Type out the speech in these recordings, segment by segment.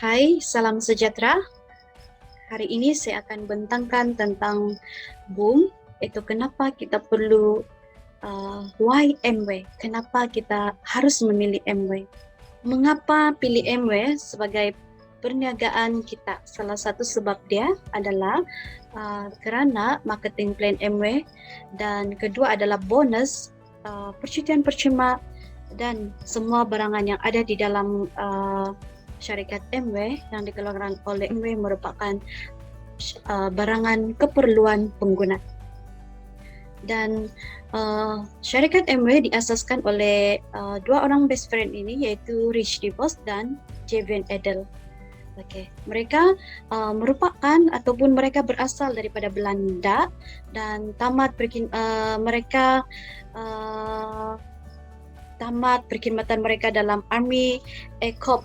Hai, salam sejahtera. Hari ini saya akan bentangkan tentang boom, itu kenapa kita perlu why MW, kenapa kita harus memilih MW. Mengapa pilih MW sebagai perniagaan kita? Salah satu sebab dia adalah kerana marketing plan MW, dan kedua adalah bonus percutian percuma dan semua barangan yang ada di dalam syarikat MW yang dikeluarkan oleh MW merupakan barangan keperluan pengguna. Dan syarikat MW diasaskan oleh dua orang best friend ini, yaitu Rich DeVos dan Javier Edel. Mereka merupakan ataupun mereka berasal daripada Belanda dan mereka tamat perkhidmatan mereka dalam Army Corps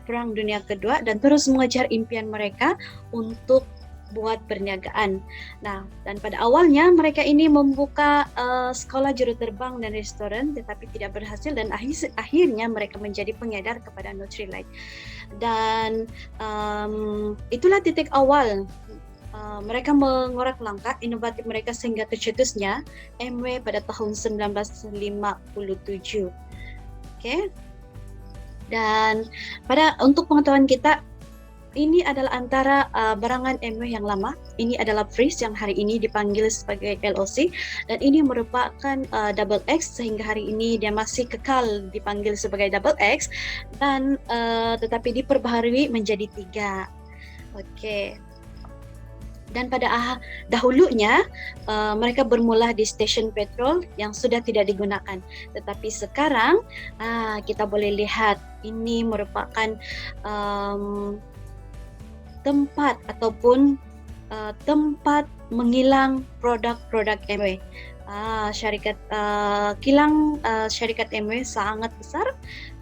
Perang Dunia Kedua dan terus mengejar impian mereka untuk buat perniagaan. Nah, dan pada awalnya mereka ini membuka sekolah juruterbang dan restoran, tetapi tidak berhasil dan akhirnya mereka menjadi pengedar kepada Nutrilite. Dan itulah titik awal mereka mengorak langkah inovatif mereka sehingga tercetusnya MW pada tahun 1957. Dan untuk pengetahuan kita, ini adalah antara barangan MW yang lama. Ini adalah Freeze yang hari ini dipanggil sebagai LOC, dan ini merupakan Double X sehingga hari ini dia masih kekal dipanggil sebagai Double X, dan tetapi diperbaharui menjadi 3. Dan pada dahulunya mereka bermula di stesen petrol yang sudah tidak digunakan. Tetapi sekarang kita boleh lihat ini merupakan tempat ataupun tempat mengilang produk-produk MW. Syarikat kilang syarikat MW sangat besar,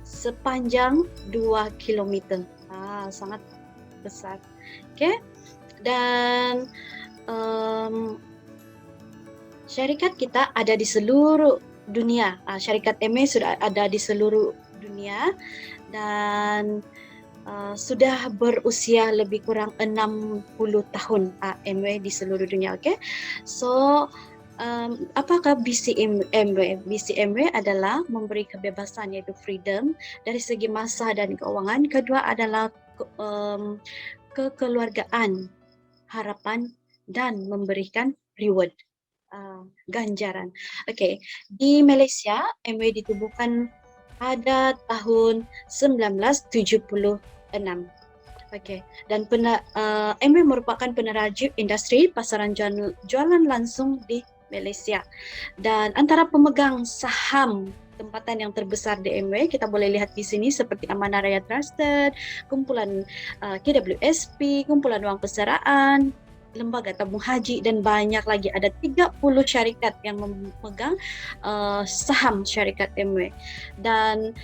sepanjang 2 km. Sangat besar. Dan syarikat kita ada di seluruh dunia. Syarikat MW sudah ada di seluruh dunia dan sudah berusia lebih kurang 60 tahun MW di seluruh dunia. So apakah visi MW? Visi MW adalah memberi kebebasan, yaitu freedom dari segi masa dan keuangan. Kedua adalah kekeluargaan, harapan, dan memberikan reward, ganjaran. Di Malaysia MW ditubuhkan pada tahun 1976. Dan MW merupakan penerajib industri pasaran jualan langsung di Malaysia. Dan antara pemegang saham tempatan yang terbesar di MW kita boleh lihat di sini seperti Amanah Raya Trusted, kumpulan KWSP, kumpulan wang persaraan, lembaga tabung haji, dan banyak lagi. Ada 30 syarikat yang memegang saham syarikat MW. Dan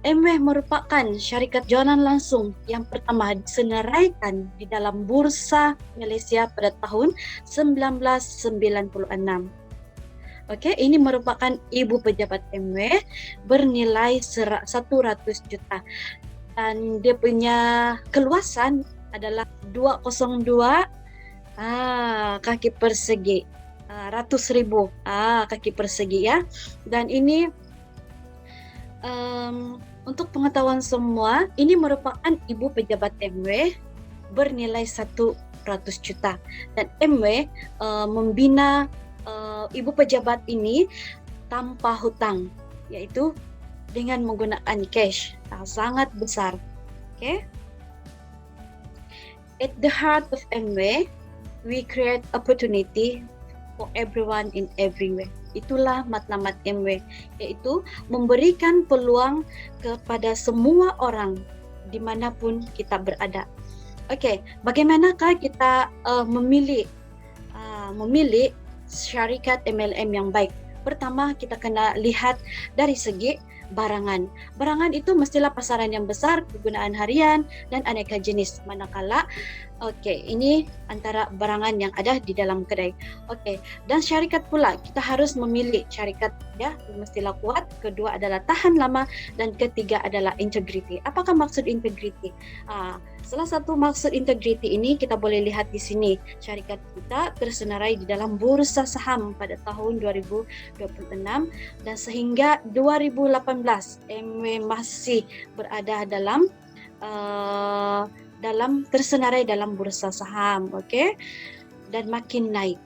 MW merupakan syarikat jualan langsung yang pertama disenaraikan di dalam Bursa Malaysia pada tahun 1996. Ini merupakan ibu pejabat MW bernilai 100 juta dan dia punya keluasan adalah 202 kaki persegi, ratus ribu kaki persegi ya. Dan ini untuk pengetahuan semua, ini merupakan ibu pejabat MW bernilai 100 juta dan MW membina ibu pejabat ini tanpa hutang, yaitu dengan menggunakan cash sangat besar. At the heart of MW, we create opportunity for everyone in everywhere. Itulah matlamat MW, yaitu memberikan peluang kepada semua orang dimanapun kita berada. Bagaimanakah kita memilih syarikat MLM yang baik? Pertama, kita kena lihat dari segi barangan. Barangan itu mestilah pasaran yang besar, kegunaan harian, dan aneka jenis. Manakala ini antara barangan yang ada di dalam kedai. Dan syarikat pula, kita harus memilih syarikat ya, mestilah kuat, kedua adalah tahan lama, dan ketiga adalah integriti. Apakah maksud integriti? Salah satu maksud integriti ini kita boleh lihat di sini. Syarikat kita tersenarai di dalam bursa saham pada tahun 2026 dan sehingga 2018 MW masih berada dalam tersenarai dalam bursa saham, dan makin naik.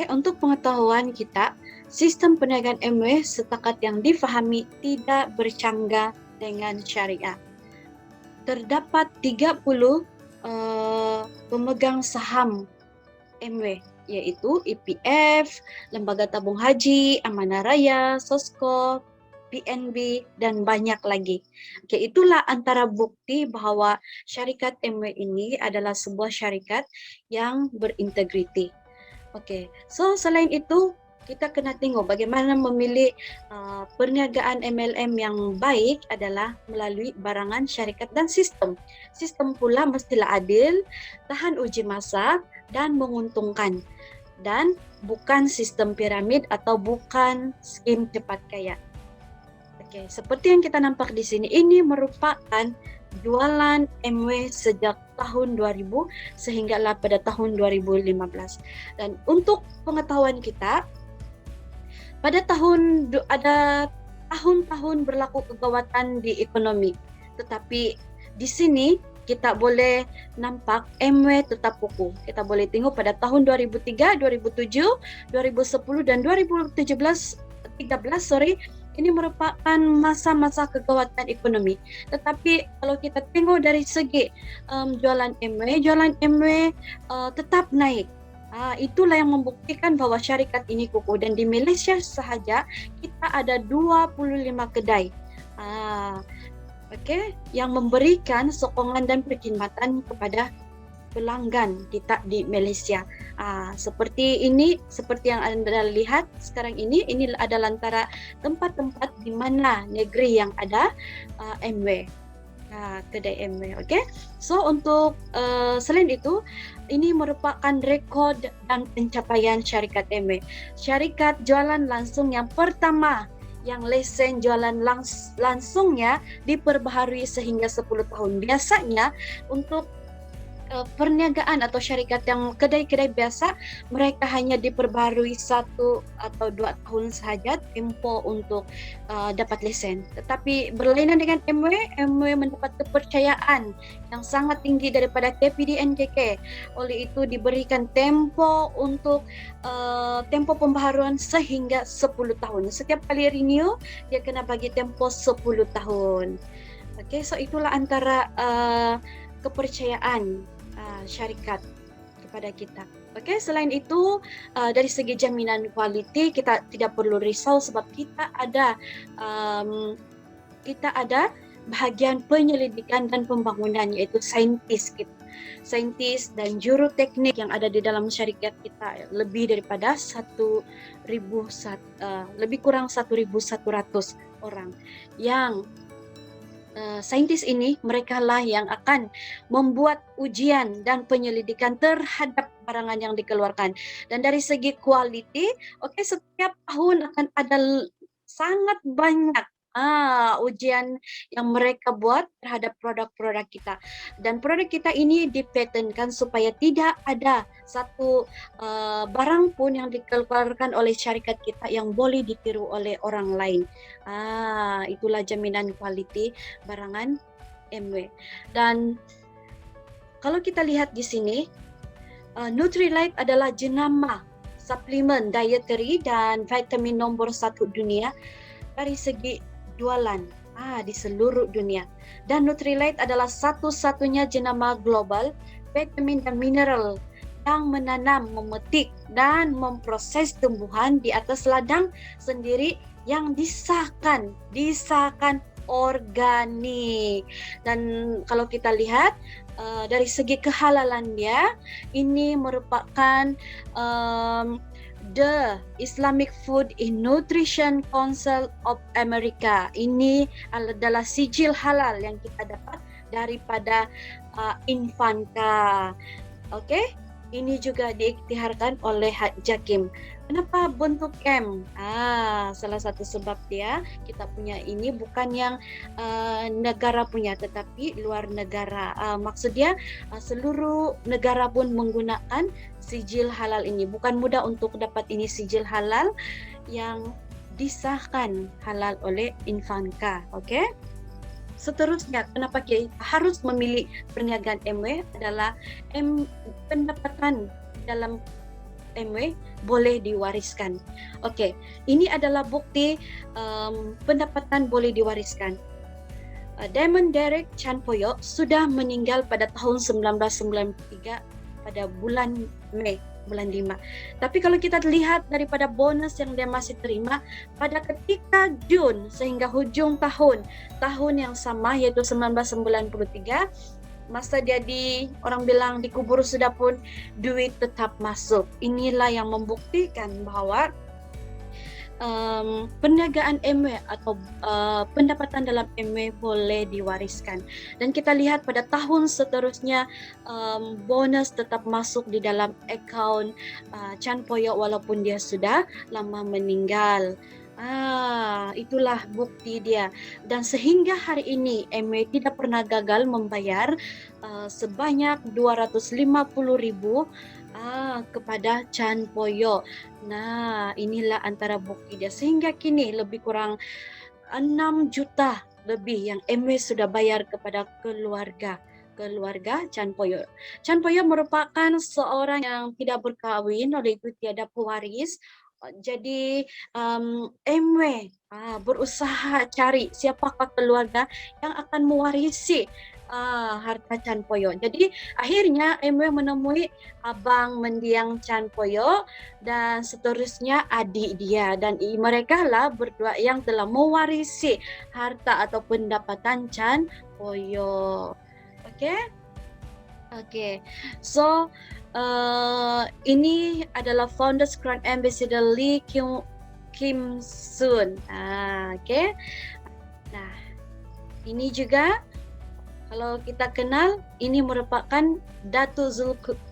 Untuk pengetahuan kita, sistem perniagaan MW setakat yang difahami tidak bercanggah dengan syariah. Terdapat 30 pemegang saham MW, yaitu IPF, Lembaga Tabung Haji, Amanah Raya, Sosko, PNB, dan banyak lagi. Itulah antara bukti bahwa syarikat MW ini adalah sebuah syarikat yang berintegriti. Selain itu, kita kena tengok bagaimana memilih perniagaan MLM yang baik adalah melalui barangan, syarikat, dan sistem. Sistem pula mestilah adil, tahan uji masa, dan menguntungkan. Dan bukan sistem piramid atau bukan skim cepat kaya. Seperti yang kita nampak di sini, ini merupakan jualan MW sejak tahun 2000 sehinggalah pada tahun 2015. Dan untuk pengetahuan kita, pada ada tahun-tahun berlaku kegawatan di ekonomi. Tetapi di sini kita boleh nampak MW tetap kukuh. Kita boleh tengok pada tahun 2003, 2007, 2010 dan 2013 ini merupakan masa-masa kegawatan ekonomi. Tetapi kalau kita tengok dari segi jualan MW tetap naik. Itulah yang membuktikan bahwa syarikat ini kukuh. Dan di Malaysia sahaja kita ada 25 kedai yang memberikan sokongan dan perkhidmatan kepada pelanggan kita di Malaysia. Seperti yang Anda lihat sekarang ini adalah antara tempat-tempat di mana negeri yang ada MW, kedai MW. Untuk selain itu, ini merupakan rekod dan pencapaian syarikat MW. Syarikat jualan langsung yang pertama yang lesen jualan langsungnya diperbaharui sehingga 10 tahun. Biasanya untuk perniagaan atau syarikat yang kedai-kedai biasa, mereka hanya diperbarui 1 atau 2 tahun sahaja tempo untuk dapat lesen. Tetapi berlainan dengan MW mendapat kepercayaan yang sangat tinggi daripada KPDNKK. Oleh itu diberikan tempo untuk tempo pembaharuan sehingga 10 tahun. Setiap kali renew, dia kena bagi tempo 10 tahun. Itulah antara kepercayaan syarikat kepada kita. Selain itu, dari segi jaminan kualiti kita tidak perlu risau sebab kita ada bahagian penyelidikan dan pembangunan, yaitu saintis dan juru teknik yang ada di dalam syarikat kita, lebih daripada lebih kurang 1.100 orang yang saintis ini, mereka lah yang akan membuat ujian dan penyelidikan terhadap barangan yang dikeluarkan. Dan dari segi kualiti, setiap tahun akan ada sangat banyak ujian yang mereka buat terhadap produk-produk kita. Dan produk kita ini dipatenkan supaya tidak ada satu barang pun yang dikeluarkan oleh syarikat kita yang boleh ditiru oleh orang lain. Itulah jaminan kualiti barangan MW. Dan kalau kita lihat di sini, Nutrilite adalah jenama suplemen dietary dan vitamin nomor 1 dunia dari segi jualan di seluruh dunia. Dan Nutrilite adalah satu-satunya jenama global vitamin dan mineral yang menanam, memetik dan memproses tumbuhan di atas ladang sendiri yang disahkan organik. Dan kalau kita lihat dari segi kehalalan dia, ini merupakan The Islamic Food in Nutrition Council of America. Ini adalah sijil halal yang kita dapat daripada Infanka. Oke, ini juga diikhtiharkan oleh Jakim. Kenapa bentuk M? Salah satu sebab dia kita punya ini bukan yang negara punya, tetapi luar negara. Maksudnya seluruh negara pun menggunakan sijil halal ini. Bukan mudah untuk dapat ini sijil halal yang disahkan halal oleh Infanka. Oke? Seterusnya, kenapa kita harus memilih perniagaan MW adalah pendapatan dalam MW boleh diwariskan. Oke, ini adalah bukti pendapatan boleh diwariskan. Diamond Derek Chan Poyo sudah meninggal pada tahun 1993 pada bulan Mei, bulan 5. Tapi kalau kita lihat daripada bonus yang dia masih terima pada ketika Jun sehingga hujung tahun yang sama yaitu 1993, masa dia orang bilang dikubur sudah pun duit tetap masuk. Inilah yang membuktikan bahwa perniagaan MW atau pendapatan dalam MW boleh diwariskan. Dan kita lihat pada tahun seterusnya bonus tetap masuk di dalam akaun Chan Poyo walaupun dia sudah lama meninggal. Itulah bukti dia. Dan sehingga hari ini MW tidak pernah gagal membayar sebanyak 250.000 kepada Chan Poyo. Nah, inilah antara bukti dia. Sehingga kini lebih kurang 6 juta lebih yang MW sudah bayar kepada keluarga Chan Poyo. Chan Poyo merupakan seorang yang tidak berkahwin, oleh itu tiada pewaris. Jadi MW berusaha cari siapakah keluarga yang akan mewarisi harta Chan Poyo. Jadi akhirnya MW menemui abang mendiang Chan Poyo dan seterusnya adik dia, dan mereka lah berdua yang telah mewarisi harta atau pendapatan Chan Poyo. Oke. So ini adalah Founders Grand Ambassador Lee Kim Soon. Oke. Nah, ini juga kalau kita kenal, ini merupakan Datuk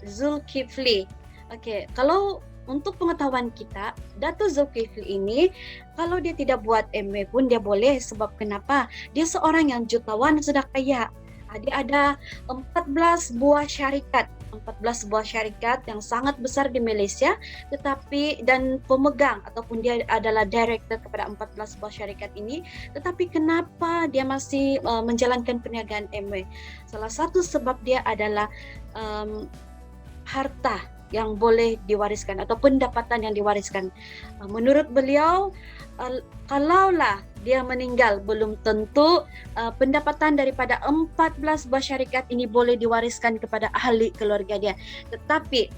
Zulkifli. Oke, kalau untuk pengetahuan kita, Datuk Zulkifli ini kalau dia tidak buat MW pun dia boleh. Sebab kenapa? Dia seorang yang jutawan, sudah kaya. Dia ada 14 buah syarikat yang sangat besar di Malaysia, dan pemegang ataupun dia adalah director kepada 14 buah syarikat ini. Tetapi kenapa dia masih menjalankan perniagaan MW? Salah satu sebab dia adalah harta yang boleh diwariskan atau pendapatan yang diwariskan. Menurut beliau, kalaulah dia meninggal, belum tentu pendapatan daripada 14 buah syarikat ini boleh diwariskan kepada ahli keluarga dia. Tetapi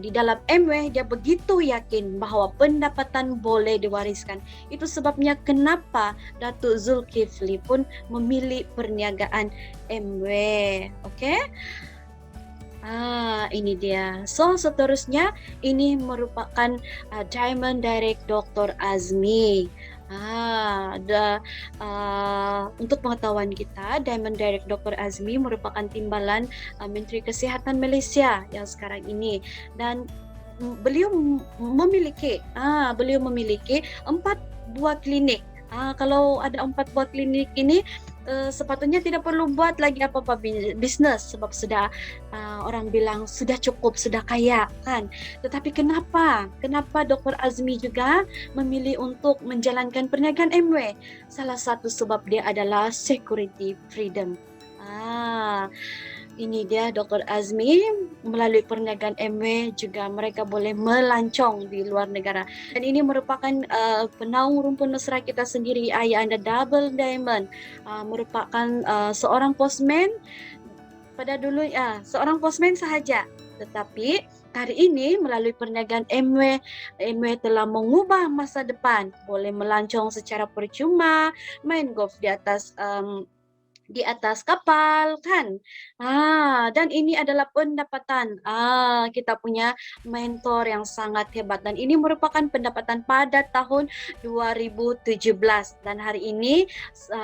di dalam MW dia begitu yakin bahwa pendapatan boleh diwariskan. Itu sebabnya kenapa Datuk Zulkifli pun memilih perniagaan MW. Oke? Ini dia. So, seterusnya ini merupakan Diamond Direct Dr. Azmi. Untuk pengetahuan kita, Diamond Direct Dr. Azmi merupakan timbalan Menteri Kesihatan Malaysia yang sekarang ini, dan beliau memiliki 4 buah klinik. Kalau ada 4 buah klinik ini, sepatutnya tidak perlu buat lagi apa-apa bisnes, sebab sudah orang bilang sudah cukup, sudah kaya kan. Tetapi kenapa Dr. Azmi juga memilih untuk menjalankan perniagaan MW? Salah satu sebab dia adalah security freedom. Ini dia Dr. Azmi, melalui perniagaan MW juga mereka boleh melancong di luar negara. Dan ini merupakan penaung rumpun mesra kita sendiri, ayah anda Double Diamond, merupakan seorang postman pada dulu, seorang postman sahaja. Tetapi hari ini melalui perniagaan MW telah mengubah masa depan. Boleh melancong secara percuma, main golf di atas di atas kapal kan. Dan ini adalah pendapatan kita punya mentor yang sangat hebat dan ini merupakan pendapatan pada tahun 2017 dan hari ini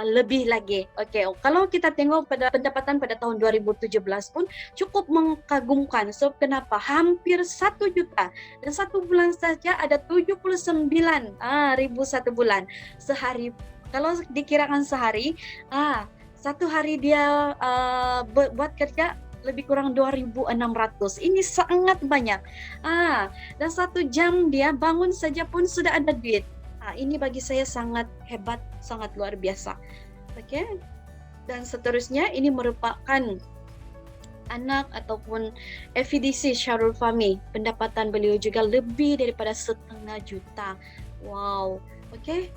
lebih lagi. Oke, kalau kita tengok pada pendapatan pada tahun 2017 pun cukup mengagumkan. So kenapa? Hampir 1 juta dan satu bulan saja ada 79 ribu satu bulan sehari. Kalau dikirakan sehari, satu hari dia buat kerja lebih kurang 2.600. Ini sangat banyak. Dan 1 jam dia bangun saja pun sudah ada duit. Ini bagi saya sangat hebat, sangat luar biasa. Oke. Dan seterusnya ini merupakan anak ataupun FEDC Syarul Fahmi. Pendapatan beliau juga lebih daripada 1,5 juta. Wow. Oke.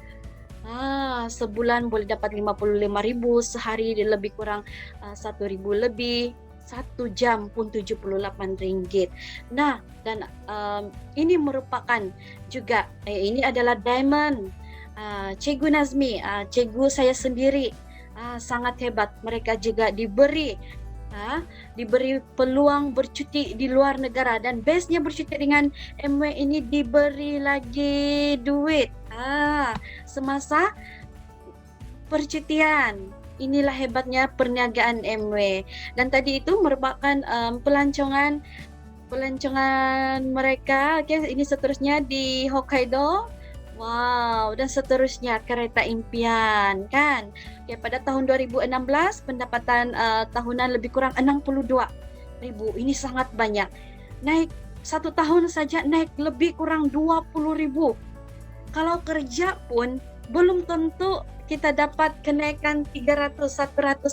Sebulan boleh dapat 55.000, sehari dia lebih kurang 1.000 lebih, 1 jam pun RM78. Nah, dan ini merupakan juga ini adalah diamond. Cikgu Nazmi, cikgu saya sendiri sangat hebat. Mereka juga diberi peluang bercuti di luar negara dan bestnya bercuti dengan MW ini diberi lagi duit semasa percutian. Inilah hebatnya perniagaan MW. Dan tadi itu merupakan pelancongan mereka. Oke, ini seterusnya di Hokkaido. Wow, dan seterusnya kereta impian kan. Oke, pada tahun 2016 pendapatan tahunan lebih kurang 62.000. Ini sangat banyak. Naik 1 tahun saja naik lebih kurang 20.000. Kalau kerja pun belum tentu kita dapat kenaikan 100 satu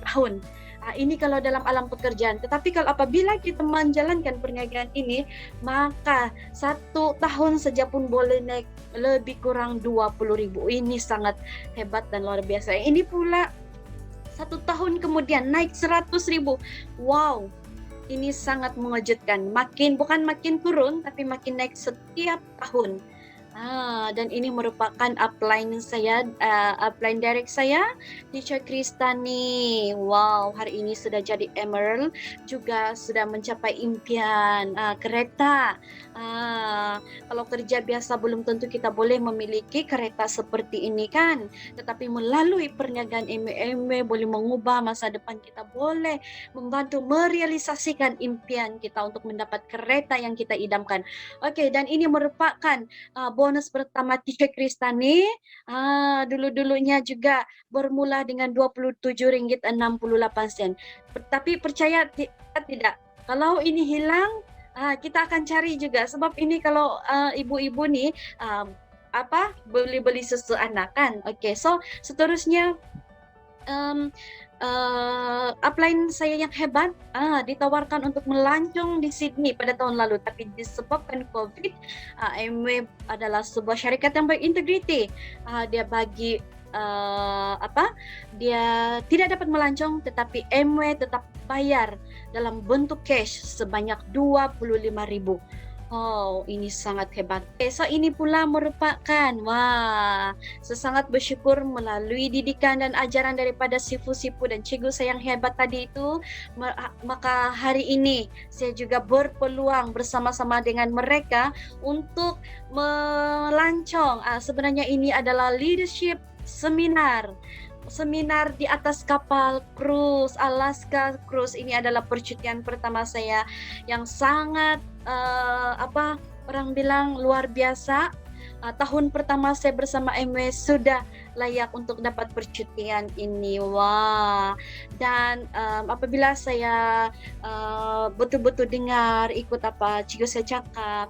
tahun. Ini kalau dalam alam pekerjaan. Tetapi kalau apabila kita menjalankan perniagaan ini, maka 1 tahun saja pun boleh naik lebih kurang 20.000. Ini sangat hebat dan luar biasa. Ini pula 1 tahun kemudian naik 100.000. Wow, ini sangat mengejutkan. Bukan makin turun, tapi makin naik setiap tahun. Dan ini merupakan upline direct saya, Teacher Kristani. Wow, hari ini sudah jadi Emerald, juga sudah mencapai impian kereta. Kalau kerja biasa belum tentu kita boleh memiliki kereta seperti ini kan, tetapi melalui perniagaan MW boleh mengubah masa depan kita, boleh membantu merealisasikan impian kita untuk mendapat kereta yang kita idamkan. Oke, dan ini merupakan bonus pertama Teacher Kristani. Dulu-dulunya juga bermula dengan RM27.68. Tapi percaya tidak, kalau ini hilang, kita akan cari juga. Sebab ini kalau ibu-ibu nih beli susu anak kan. Oke, so seterusnya upline saya yang hebat ditawarkan untuk melancong di Sydney pada tahun lalu, tapi disebabkan COVID, MW adalah sebuah syarikat yang berintegriti. Dia bagi dia tidak dapat melancong, tetapi MW tetap bayar dalam bentuk cash sebanyak 25.000. Oh, ini sangat hebat. So ini pula merupakan, saya sangat bersyukur melalui didikan dan ajaran daripada sifu-sifu dan cikgu saya yang hebat tadi itu, maka hari ini saya juga berpeluang bersama-sama dengan mereka untuk melancong. Sebenarnya ini adalah leadership seminar di atas kapal cruise, Alaska Cruise. Ini adalah percutian pertama saya yang sangat orang bilang luar biasa. Tahun pertama saya bersama MW sudah layak untuk dapat percutian ini. Dan apabila saya betul-betul dengar ikut apa cikgu saya cakap,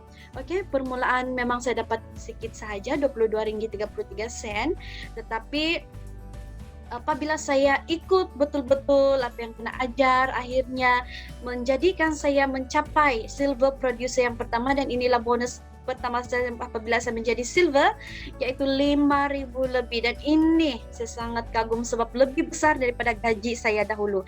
permulaan memang saya dapat sedikit sahaja RM22.33, tetapi apabila saya ikut betul-betul apa yang kena ajar, akhirnya menjadikan saya mencapai silver producer yang pertama, dan inilah bonus pertama saya apabila saya menjadi silver yaitu 5.000 lebih, dan ini saya sangat kagum sebab lebih besar daripada gaji saya dahulu.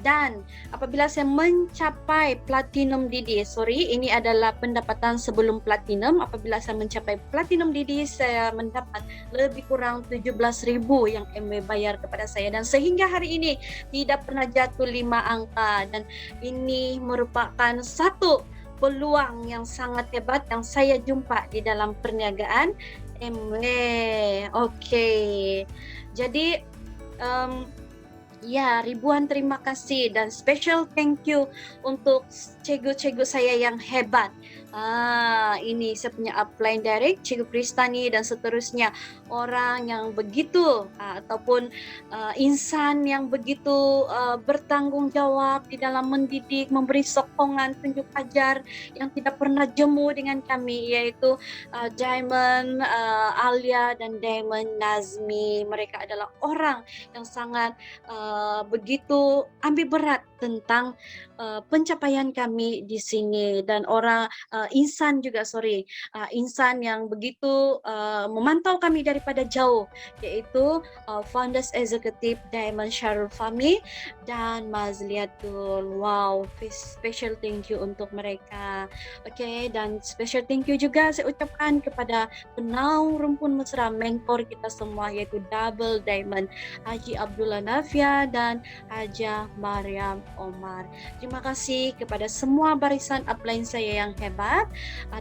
Dan apabila saya mencapai platinum DD, ini adalah pendapatan sebelum platinum. Apabila saya mencapai platinum DD, saya mendapat lebih kurang 17.000 yang MW bayar kepada saya, dan sehingga hari ini tidak pernah jatuh 5 angka, dan ini merupakan satu peluang yang sangat hebat yang saya jumpa di dalam perniagaan MW. Oke. Jadi ya, ribuan terima kasih dan special thank you untuk cikgu-cikgu saya yang hebat. Ini saya punya upline direct, Cikgu Kristani dan seterusnya. Orang yang begitu ataupun insan yang begitu bertanggung jawab di dalam mendidik, memberi sokongan, tunjuk ajar yang tidak pernah jemu dengan kami, yaitu Diamond Alia dan Diamond Nazmi. Mereka adalah orang yang sangat begitu ambil berat tentang pencapaian kami di sini, dan orang insan juga insan yang begitu memantau kami daripada jauh, yaitu Founders Executive Diamond Syarul Fahmi dan Mazliatul. Wow, special thank you untuk mereka. Oke, dan special thank you juga saya ucapkan kepada penaung rumpun mesra mentor kita semua, yaitu Double Diamond Haji Abdullah Nafia dan Haja Mariam Omar. Terima kasih kepada semua barisan upline saya yang hebat.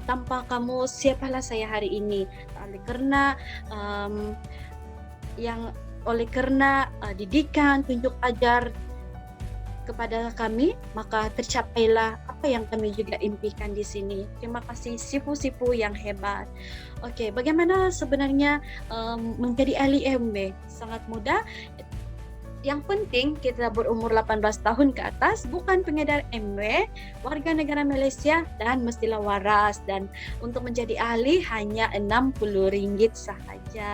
Tanpa kamu, siapalah saya hari ini? Oleh karena didikan, tunjuk ajar kepada kami, maka tercapailah apa yang kami juga impikan di sini. Terima kasih sifu-sifu yang hebat. Oke, bagaimana sebenarnya menjadi ahli MW? Sangat mudah. Yang penting kita berumur 18 tahun ke atas, bukan pengedar MW, warga negara Malaysia, dan mestilah waras. Dan untuk menjadi ahli hanya RM60 sahaja.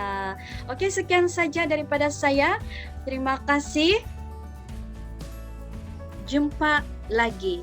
Oke, sekian saja daripada saya. Terima kasih. Jumpa lagi.